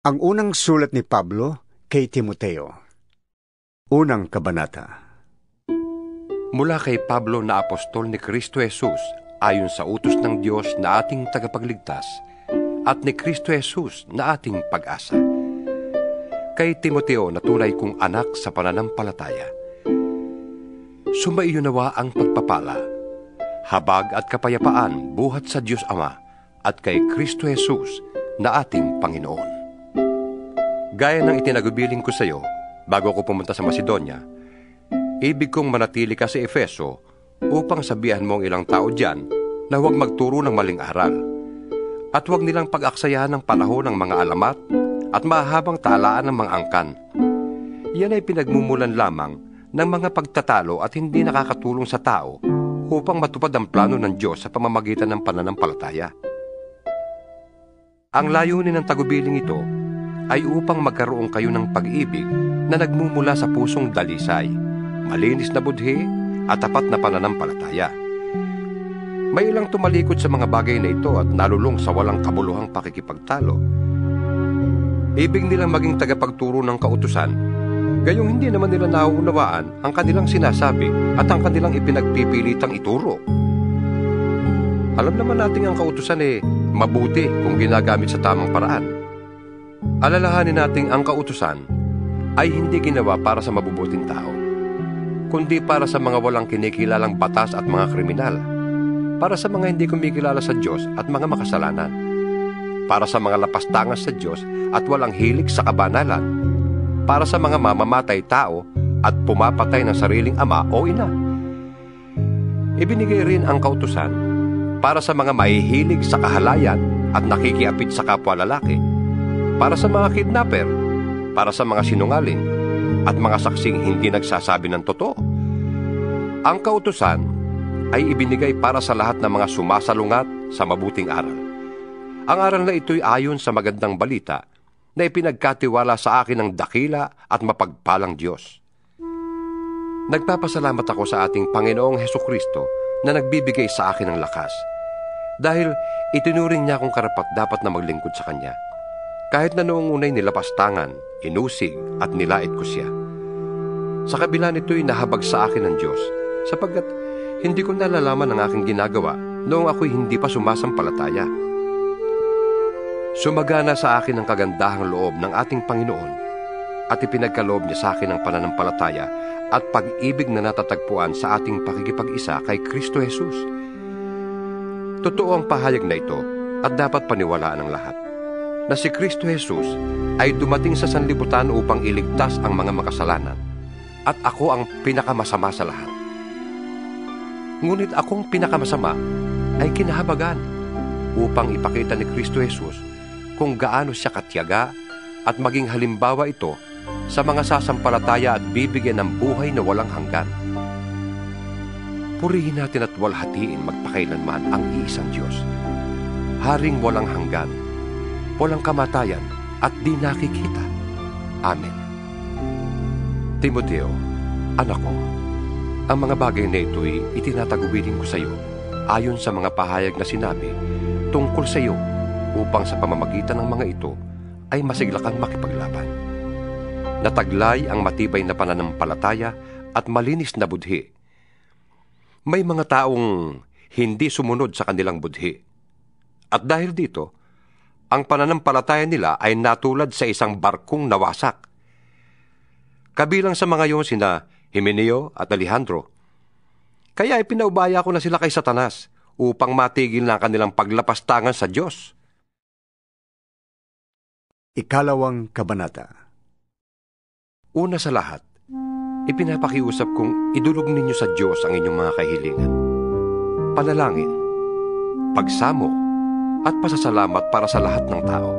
Ang unang sulat ni Pablo kay Timoteo. Unang kabanata. Mula kay Pablo na apostol ni Kristo Jesus, ayon sa utos ng Diyos na ating tagapagligtas, at ni Kristo Jesus na ating pag-asa. Kay Timoteo na tunay kong anak sa pananampalataya. Sumaiyo nawa ang pagpapala, habag at kapayapaan buhat sa Diyos Ama at kay Kristo Jesus na ating Panginoon. Gaya ng itinagubiling ko sa iyo, bago ko pumunta sa Macedonia, ibig kong manatili ka sa Efeso upang sabihan mo ang ilang tao diyan na huwag magturo ng maling aral at huwag nilang pag-aksayahan ng panahon ng mga alamat at mahabang talaan ng mga angkan. Yan ay pinagmumulan lamang ng mga pagtatalo at hindi nakakatulong sa tao upang matupad ang plano ng Diyos sa pamamagitan ng pananampalataya. Ang layunin ng tagubiling ito ay upang magkaroon kayo ng pag-ibig na nagmumula sa pusong dalisay, malinis na budhi at tapat na pananampalataya. May ilang tumalikod sa mga bagay na ito at nalulong sa walang kabuluhang pakikipagtalo. Ibig nilang maging tagapagturo ng kautusan, gayong hindi naman nila nauunawaan ang kanilang sinasabi at ang kanilang ipinagpipilitang ituro. Alam naman natin ang kautusan mabuti kung ginagamit sa tamang paraan. Alalahanin nating ang kautusan ay hindi ginawa para sa mabubuting tao, kundi para sa mga walang kinikilalang batas at mga kriminal, para sa mga hindi kumikilala sa Diyos at mga makasalanan, para sa mga lapastangas sa Diyos at walang hilig sa kabanalan, para sa mga mamamatay tao at pumapatay ng sariling ama o ina. Ibinigay rin ang kautusan para sa mga mahihilig sa kahalayan at nakikiapid sa kapwa lalaki, para sa mga kidnapper, para sa mga sinungaling, at mga saksing hindi nagsasabi ng totoo. Ang kautusan ay ibinigay para sa lahat ng mga sumasalungat sa mabuting aral. Ang aral na ito'y ayon sa magandang balita na ipinagkatiwala sa akin ng dakila at mapagpalang Diyos. Nagpapasalamat ako sa ating Panginoong Hesukristo na nagbibigay sa akin ng lakas, dahil itinuring niya akong karapat-dapat na maglingkod sa Kanya. Kahit na noong unay nilapastangan, inusig at nilait ko siya. Sa kabila nito'y nahabag sa akin ng Diyos, sapagkat hindi ko nalalaman ang aking ginagawa noong ako'y hindi pa sumasampalataya. Sumagana sa akin ang kagandahang loob ng ating Panginoon at ipinagkaloob niya sa akin ang pananampalataya at pag-ibig na natatagpuan sa ating pakikipag-isa kay Kristo Jesus. Totoo ang pahayag na ito at dapat paniwalaan ng lahat, na si Kristo Jesus ay dumating sa sanlibutan upang iligtas ang mga makasalanan, at ako ang pinakamasama sa lahat. Ngunit akong pinakamasama ay kinahabagan upang ipakita ni Kristo Jesus kung gaano siya katiyaga at maging halimbawa ito sa mga sasampalataya at bibigyan ng buhay na walang hanggan. Purihin natin at walhatiin magpakailanman ang iisang Diyos, Haring walang hanggan, walang kamatayan at di nakikita. Amen. Timoteo, anak ko, ang mga bagay na ito'y itinatagubilin ko sa iyo ayon sa mga pahayag na sinabi tungkol sa iyo, upang sa pamamagitan ng mga ito ay masiglakan makipaglaban. Nataglay ang matibay na pananampalataya at malinis na budhi. May mga taong hindi sumunod sa kanilang budhi, at dahil dito, ang pananampalataya nila ay natulad sa isang barkong nawasak. Kabilang sa mga iyon sina Himeneo at Alejandro. Kaya ipinaubaya ko na sila kay Satanas upang matigil na kanilang paglapastangan sa Diyos. Ikalawang kabanata. Una sa lahat, ipinapakiusap kong idulog ninyo sa Diyos ang inyong mga kahilingan, panalangin, pagsamo, at pasasalamat para sa lahat ng tao,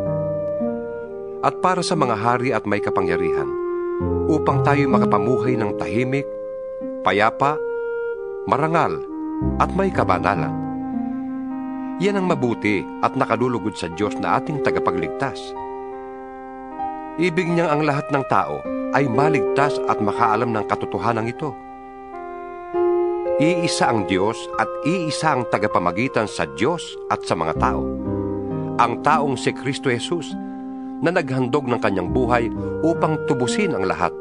at para sa mga hari at may kapangyarihan, upang tayo makapamuhay ng tahimik, payapa, marangal, at may kabanalan. Yan ang mabuti at nakalulugod sa Diyos na ating tagapagligtas. Ibig niyang ang lahat ng tao ay maligtas at makaalam ng katotohanan ito. Iisa ang Diyos at iisa ang tagapamagitan sa Diyos at sa mga tao, ang taong si Kristo Jesus, na naghandog ng kanyang buhay upang tubusin ang lahat.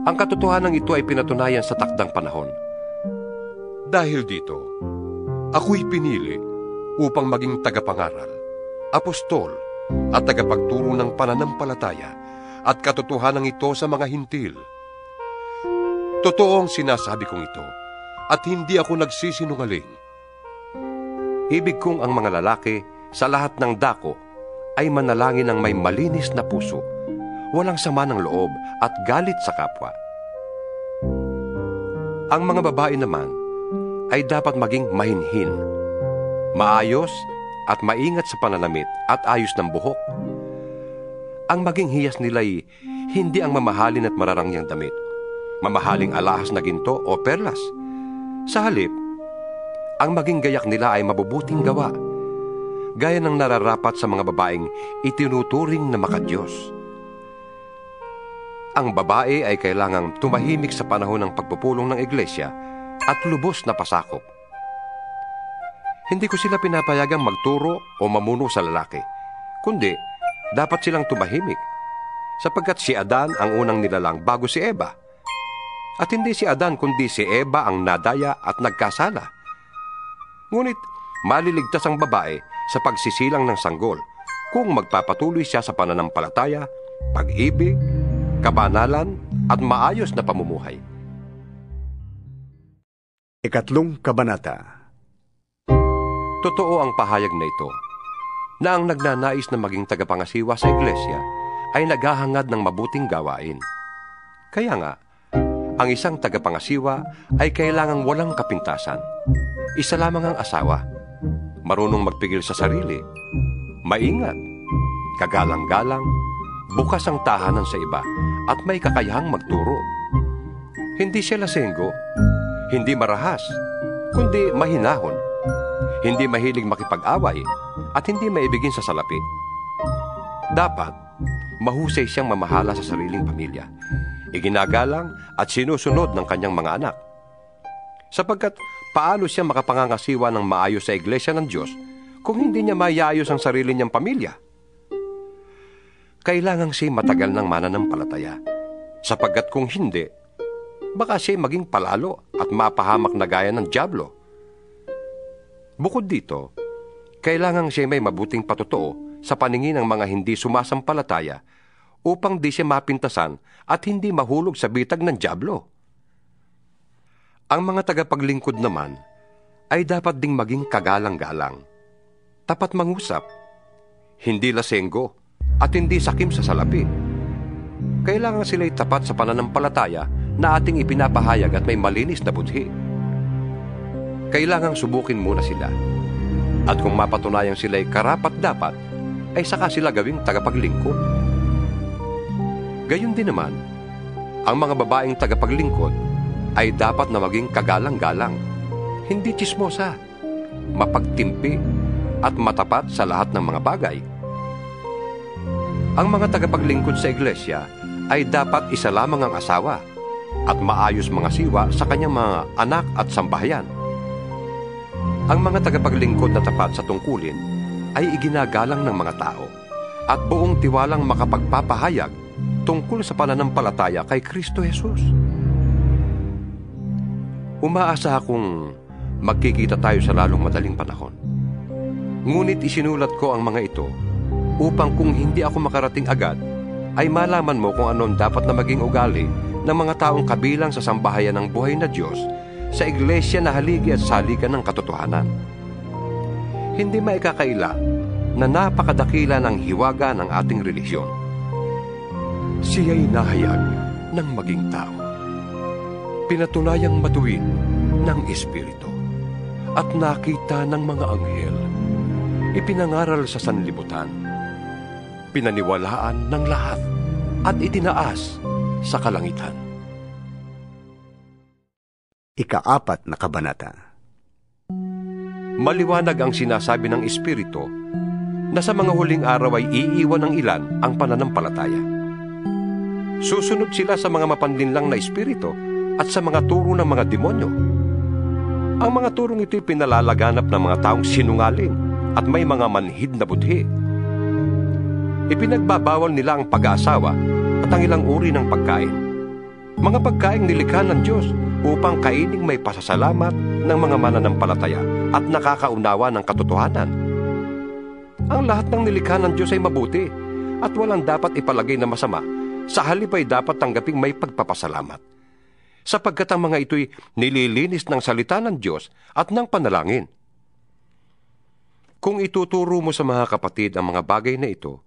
Ang katotohanan ito ay pinatunayan sa takdang panahon. Dahil dito, ako'y pinili upang maging tagapangaral, apostol, at tagapagturo ng pananampalataya at katotohanan ito sa mga hintil. Totoo ang sinasabi kong ito at hindi ako nagsisinungaling. Ibig kong ang mga lalaki sa lahat ng dako ay manalangin ng may malinis na puso, walang sama ng loob at galit sa kapwa. Ang mga babae naman ay dapat maging mahinhin, maayos at maingat sa pananamit at ayos ng buhok. Ang maging hiyas nila'y hindi ang mamahalin at mararangyang damit, mamahaling alahas na ginto o perlas. Sa halip, ang maging gayak nila ay mabubuting gawa, gaya ng nararapat sa mga babaeng itinuturing na makadiyos. Ang babae ay kailangang tumahimik sa panahon ng pagpupulong ng iglesia at lubos na pasakop. Hindi ko sila pinapayagang magturo o mamuno sa lalaki, kundi dapat silang tumahimik, sapagkat si Adan ang unang nilalang bago si Eva. At hindi si Adan kundi si Eva ang nadaya at nagkasala. Ngunit maliligtas ang babae sa pagsisilang ng sanggol kung magpapatuloy siya sa pananampalataya, pag-ibig, kabanalan at maayos na pamumuhay. Ikatlong kabanata. Totoo ang pahayag na ito, na ang nagnanais na maging tagapangasiwa sa iglesia ay naghahangad ng mabuting gawain. Kaya nga, ang isang tagapangasiwa ay kailangang walang kapintasan. Isa lamang ang asawa, marunong magpigil sa sarili, maingat, kagalang-galang, bukas ang tahanan sa iba, at may kakayahang magturo. Hindi siya lasenggo, hindi marahas, kundi mahinahon, hindi mahilig makipag-away, at hindi maibigin sa salapi. Dapat, mahusay siyang mamahala sa sariling pamilya, iginagalang at sinusunod ng kanyang mga anak. Sapagkat paano siya makapangangasiwa ng maayos sa iglesia ng Diyos kung hindi niya maiayos ang sarili niyang pamilya? Kailangang siya matagal ng mananampalataya, sapagkat kung hindi, baka siya maging palalo at mapahamak na gaya ng dyablo. Bukod dito, kailangang siya may mabuting patotoo sa paningin ng mga hindi sumasampalataya upang di siya mapintasan at hindi mahulog sa bitag ng dyablo. Ang mga tagapaglingkod naman ay dapat ding maging kagalang-galang, tapat mangusap, hindi lasenggo, at hindi sakim sa salapi. Kailangan sila'y tapat sa pananampalataya na ating ipinapahayag at may malinis na budhi. Kailangang subukin muna sila, at kung mapatunayang sila'y karapat-dapat, ay saka sila gawing tagapaglingkod. Gayon din naman, ang mga babaeng tagapaglingkod ay dapat na maging kagalang-galang, hindi tsismosa, mapagtimpi, at matapat sa lahat ng mga bagay. Ang mga tagapaglingkod sa iglesia ay dapat isa lamang ang asawa at maayos mga siwa sa kanyang mga anak at sambahayan. Ang mga tagapaglingkod na tapat sa tungkulin ay iginagalang ng mga tao at buong tiwalang makapagpapahayag tungkol sa pananampalataya kay Kristo Jesus. Umaasa akong magkikita tayo sa lalong madaling panahon. Ngunit isinulat ko ang mga ito upang kung hindi ako makarating agad, ay malaman mo kung anong dapat na maging ugali ng mga taong kabilang sa sambahayan ng buhay na Diyos sa iglesia na haligi at saligan ng katotohanan. Hindi maikakaila na napakadakila ng hiwaga ng ating relihiyon. Siya'y nahayag ng maging tao, pinatunayang matuwid ng Espiritu, at nakita ng mga anghel, ipinangaral sa sanlibutan, pinaniwalaan ng lahat at itinaas sa kalangitan. Ika-4 na kabanata. Maliwanag ang sinasabi ng Espiritu na sa mga huling araw ay iiwan ng ilan ang pananampalataya. Susunod sila sa mga mapanlinlang na espiritu at sa mga turo ng mga demonyo. Ang mga turong ito'y pinalalaganap ng mga taong sinungaling at may mga manhid na budhi. Ipinagbabawal nila ang pag-aasawa at ang ilang uri ng pagkain. Mga pagkaing nilikha ng Diyos upang kaining may pasasalamat ng mga mananampalataya at nakakaunawa ng katotohanan. Ang lahat ng nilikha ng Diyos ay mabuti at walang dapat ipalagay na masama. Sa halip ay dapat tanggaping may pagpapasalamat, sapagkat ang mga ito'y nililinis ng salita ng Diyos at ng panalangin. Kung ituturo mo sa mga kapatid ang mga bagay na ito,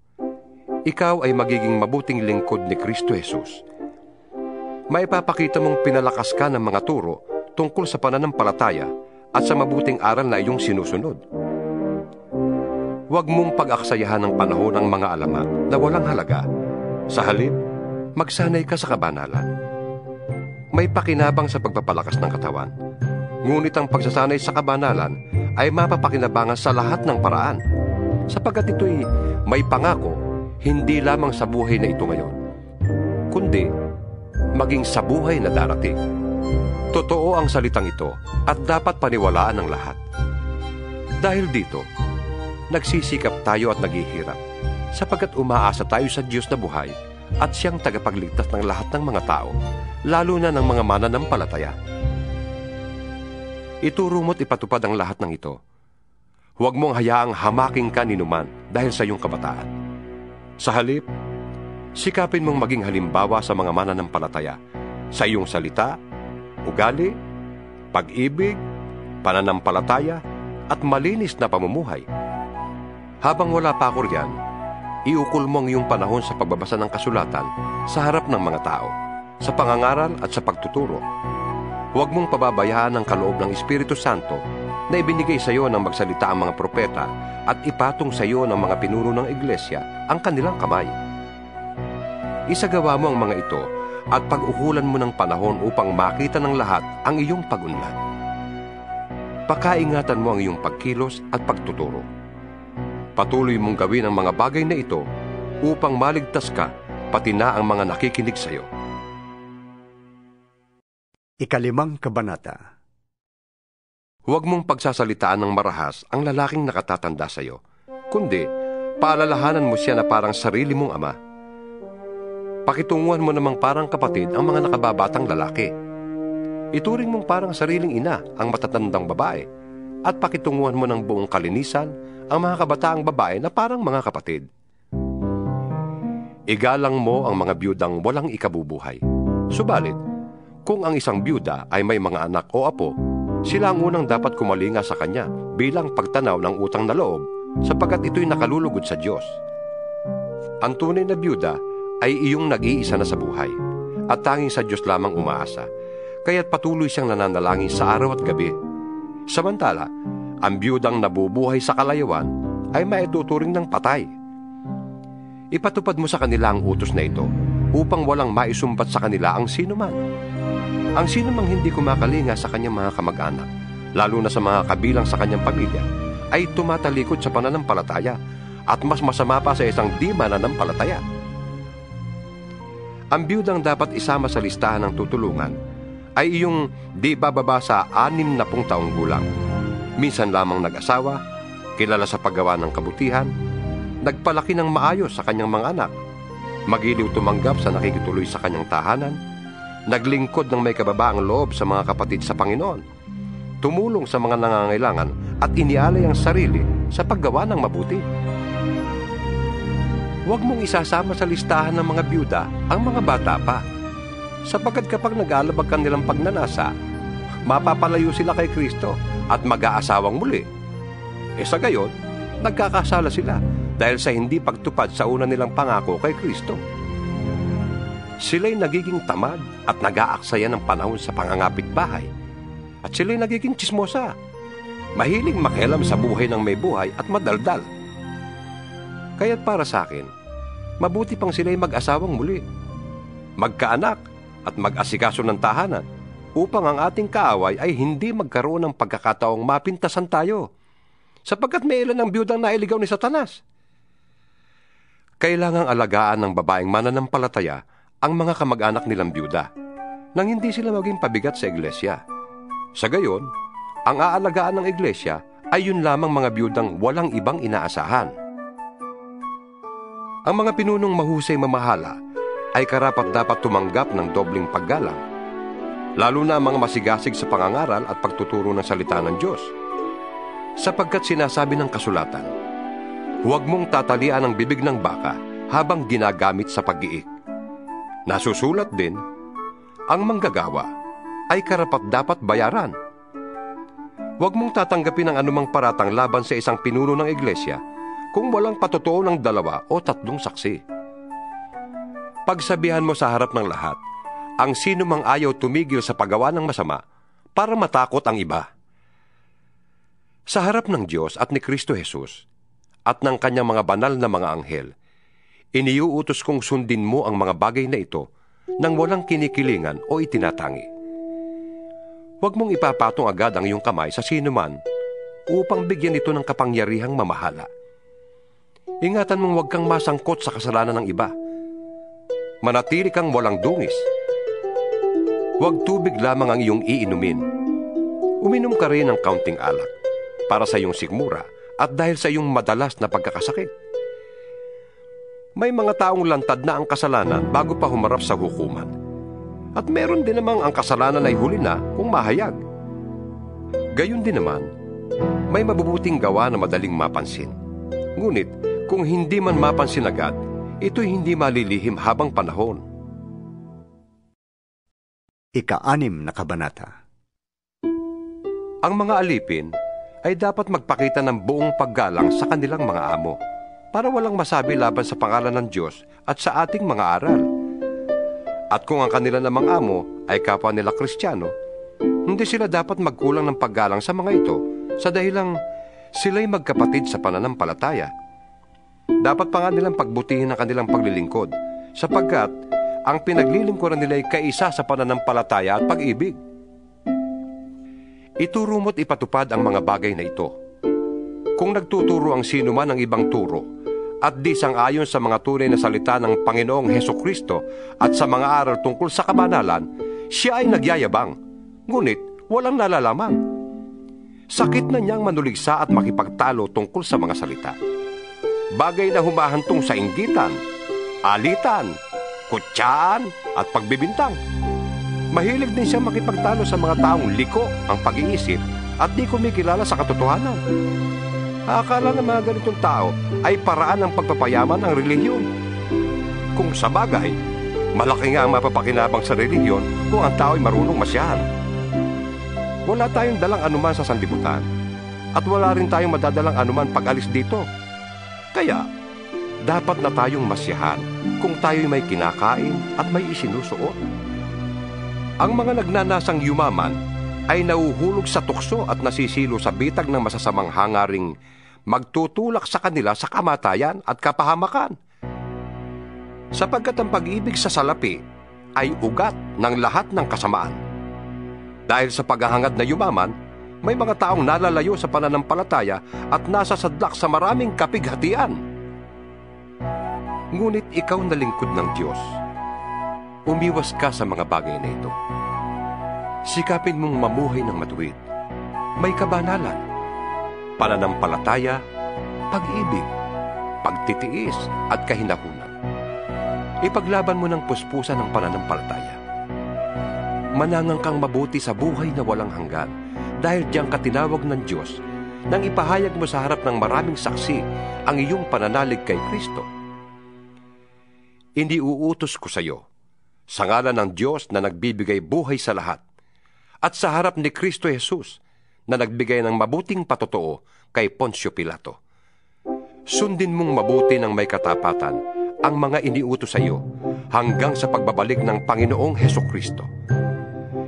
ikaw ay magiging mabuting lingkod ni Kristo Jesus. Maipapakita mong pinalakas ka ng mga turo tungkol sa pananampalataya at sa mabuting aral na iyong sinusunod. Huwag mong pag-aksayahan ng panahon ang mga alamat na walang halaga. Sa halip, magsanay ka sa kabanalan. May pakinabang sa pagpapalakas ng katawan, ngunit ang pagsasanay sa kabanalan ay mapapakinabangan sa lahat ng paraan, sapagkat ito'y may pangako hindi lamang sa buhay na ito ngayon, kundi maging sa buhay na darating. Totoo ang salitang ito at dapat paniwalaan ng lahat. Dahil dito, nagsisikap tayo at naghihirap, sapagkat umaasa tayo sa Diyos na buhay at siyang tagapagligtas ng lahat ng mga tao, lalo na ng mga mananampalataya. Ituro mo't ipatupad ang lahat ng ito. Huwag mong hayaang hamaking ka ninuman dahil sa iyong kabataan. Sa halip, sikapin mong maging halimbawa sa mga mananampalataya sa iyong salita, ugali, pag-ibig, pananampalataya, at malinis na pamumuhay. Habang wala pa ako riyan, iukol mo ang iyong panahon sa pagbabasa ng kasulatan sa harap ng mga tao, sa pangangaral at sa pagtuturo. Huwag mong pababayaan ang kaloob ng Espiritu Santo na ibinigay sa iyo ng magsalita ang mga propeta at ipatong sa iyo ng mga pinuno ng iglesia ang kanilang kamay. Isagawa mo ang mga ito at pag-ukulan mo ng panahon upang makita ng lahat ang iyong pag-unlad. Pakaingatan mo ang iyong pagkilos at pagtuturo. Patuloy mong gawin ang mga bagay na ito upang maligtas ka, pati na ang mga nakikinig sa iyo. 5 Kabanata. Huwag mong pagsasalitaan ng marahas ang lalaking nakatatanda sa iyo, kundi paalalahanan mo siya na parang sarili mong ama. Pakitunguhan mo namang parang kapatid ang mga nakababatang lalaki. Ituring mong parang sariling ina ang matatandang babae, at pakitunguhan mo ng buong kalinisan ang mga kabataang babae na parang mga kapatid. Igalang mo ang mga biyudang walang ikabubuhay. Subalit, kung ang isang biyuda ay may mga anak o apo, sila ang unang dapat kumalinga sa kanya bilang pagtanaw ng utang na loob, sapagkat ito'y nakalulugod sa Diyos. Ang tunay na biyuda ay iyong nag-iisa na sa buhay, at tanging sa Diyos lamang umaasa, kaya't patuloy siyang nananalangin sa araw at gabi. Samantala, ang biyudang nabubuhay sa kalayawan ay maituturing ng patay. Ipatupad mo sa kanila ang utos na ito upang walang maisumbat sa kanila ang sinuman. Ang sinumang hindi kumakalinga sa kanyang mga kamag-anak, lalo na sa mga kabilang sa kanyang pamilya, ay tumatalikod sa pananampalataya at mas masama pa sa isang di mananampalataya. Ang biyudang dapat isama sa listahan ng tutulungan ay iyong di bababa sa 60 taong gulang. Minsan lamang nag-asawa, kilala sa paggawa ng kabutihan, nagpalaki ng maayos sa kanyang mga anak, magiliw tumanggap sa nakikituloy sa kanyang tahanan, naglingkod ng may kababaang loob sa mga kapatid sa Panginoon, tumulong sa mga nangangailangan at inialay ang sarili sa paggawa ng mabuti. Huwag mong isasama sa listahan ng mga biyuda ang mga bata pa, sapagkat kapag nag-aalabag ka nilang pagnanasa, mapapalayo sila kay Kristo at mag-aasawang muli. Sa gayon, nagkakasala sila dahil sa hindi pagtupad sa una nilang pangako kay Kristo. Sila'y nagiging tamad at nag-aaksaya ng panahon sa pangangapit bahay. At sila'y nagiging tsismosa, mahiling makialam sa buhay ng may buhay at madaldal. Kaya't para sa akin, mabuti pang sila'y mag-asawang muli, magkaanak at mag-asikaso ng tahanan, upang ang ating kaaway ay hindi magkaroon ng pagkakataong mapintasan tayo, sapagkat may ilan ng biyudang nailigaw ni Satanas. Kailangang alagaan ng babaeng mananampalataya ang mga kamag-anak nilang biyuda, nang hindi sila maging pabigat sa iglesia. Sa gayon, ang aalagaan ng iglesia ay yun lamang mga biyudang walang ibang inaasahan. Ang mga pinunong mahusay mamahala ay karapat-dapat tumanggap ng dobling paggalang, lalo na ang mga masigasig sa pangangaral at pagtuturo ng salita ng Diyos. Sapagkat sinasabi ng kasulatan, huwag mong tatalian ang bibig ng baka habang ginagamit sa pag-iik. Nasusulat din, ang manggagawa ay karapat-dapat bayaran. Huwag mong tatanggapin ang anumang paratang laban sa isang pinuno ng iglesia kung walang patotoo ng 2 o 3 saksi. Pagsabihan mo sa harap ng lahat ang sino mang ayaw tumigil sa paggawa ng masama para matakot ang iba. Sa harap ng Diyos at ni Kristo Jesus at ng kanyang mga banal na mga anghel, iniuutos kong sundin mo ang mga bagay na ito nang walang kinikilingan o itinatangi. Huwag mong ipapatong agad ang iyong kamay sa sino man upang bigyan ito ng kapangyarihang mamahala. Ingatan mong huwag kang masangkot sa kasalanan ng iba. Manatili kang walang dungis. Huwag tubig lamang ang iyong iinumin. Uminom ka rin ng kaunting alak para sa iyong sikmura at dahil sa iyong madalas na pagkakasakit. May mga taong lantad na ang kasalanan bago pa humarap sa hukuman. At meron din namang ang kasalanan ay huli na kung mahayag. Gayon din naman, may mabubuting gawa na madaling mapansin. Ngunit, kung hindi man mapansin agad, ito'y hindi malilihim habang panahon. Ika-6 na kabanata. Ang mga alipin ay dapat magpakita ng buong paggalang sa kanilang mga amo para walang masabi laban sa pangalan ng Diyos at sa ating mga aral. At kung ang kanila namang amo ay kapwa nila Kristiyano, hindi sila dapat magkulang ng paggalang sa mga ito sa dahilang sila'y magkapatid sa pananampalataya. Dapat pa nga nilang pagbutihin ang kanilang paglilingkod sapagkat ang pinaglilingkuran nila ay kaisa sa pananampalataya at pag-ibig. Ituro mo't ipatupad ang mga bagay na ito. Kung nagtuturo ang sino man ng ibang turo at di sang-ayon sa mga tunay na salita ng Panginoong Hesukristo at sa mga aral tungkol sa kabanalan, siya ay nagyayabang, ngunit walang nalalaman. Sakit na niyang manuligsa at makipagtalo tungkol sa mga salita. Bagay na humahantong sa inggitan, alitan, kutsaan at pagbibintang. Mahilig din siya makipagtalo sa mga taong liko ang pag-iisip at di kumikilala sa katotohanan. Akala ng mga ganitong tao ay paraan ng pagpapayaman ng relihiyon. Kung sa bagay, malaki nga ang mapapakinabang sa relihiyon kung ang tao ay marunong masiyahan. Wala tayong dalang anuman sa sanlibutan at wala rin tayong madadalang anuman pag-alis dito. Kaya, dapat na tayong masiyahan kung tayo'y may kinakain at may isinusuot. Ang mga nagnanasang yumaman ay nauhulog sa tukso at nasisilo sa bitag ng masasamang hangaring magtutulak sa kanila sa kamatayan at kapahamakan. Sapagkat ang pag-ibig sa salapi ay ugat ng lahat ng kasamaan. Dahil sa paghahangad na yumaman, may mga taong nalalayo sa pananampalataya at nasasadlak sa maraming kapighatian. Ngunit ikaw na lingkod ng Diyos, umiwas ka sa mga bagay na ito. Sikapin mong mamuhay ng matuwid, may kabanalan, pananampalataya, pag-ibig, pagtitiis at kahinahunan. Ipaglaban mo ng puspusan ng pananampalataya. Manangang kang mabuti sa buhay na walang hanggan dahil diyang katinawag ng Diyos nang ipahayag mo sa harap ng maraming saksi ang iyong pananalig kay Kristo. Hindi uutos ko sa iyo, sa ngalan ng Diyos na nagbibigay buhay sa lahat, at sa harap ni Kristo Jesus na nagbigay ng mabuting patotoo kay Poncio Pilato. Sundin mong mabuti ng may katapatan ang mga iniutos sa iyo hanggang sa pagbabalik ng Panginoong Hesukristo.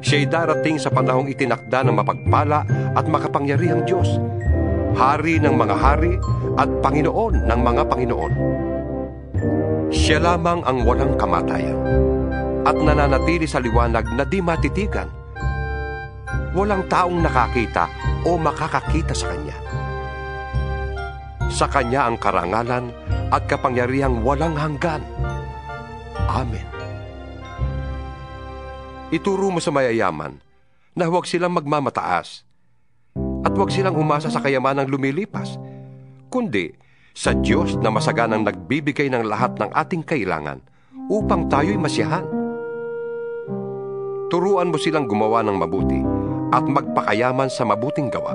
Siya'y darating sa panahong itinakda ng mapagpala at makapangyarihang Diyos, Hari ng mga hari at Panginoon ng mga Panginoon. Siya lamang ang walang kamatayan at nananatili sa liwanag na di matitigan. Walang taong nakakita o makakakita sa Kanya. Sa Kanya ang karangalan at kapangyarihang walang hanggan. Amen. Ituro mo sa mayayaman na huwag silang magmamataas at huwag silang umasa sa kayamanang lumilipas, kundi sa Diyos na masaganang nagbibigay ng lahat ng ating kailangan upang tayo'y masiyahan. Turuan mo silang gumawa ng mabuti at magpakayaman sa mabuting gawa.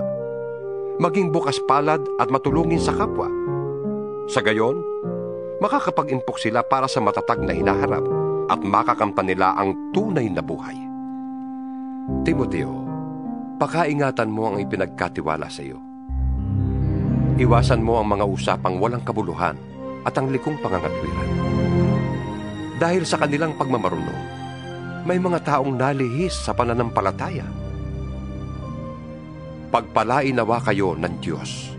Maging bukas palad at matulungin sa kapwa. Sa gayon, makakapag-impok sila para sa matatag na hinaharap at makakamtan nila ang tunay na buhay. Timoteo, pakaingatan mo ang ipinagkatiwala sa iyo. Iwasan mo ang mga usapang walang kabuluhan at ang likong pangangatwiran. Dahil sa kanilang pagmamarunong, may mga taong nalihis sa pananampalataya. Pagpalain nawa kayo ng Diyos.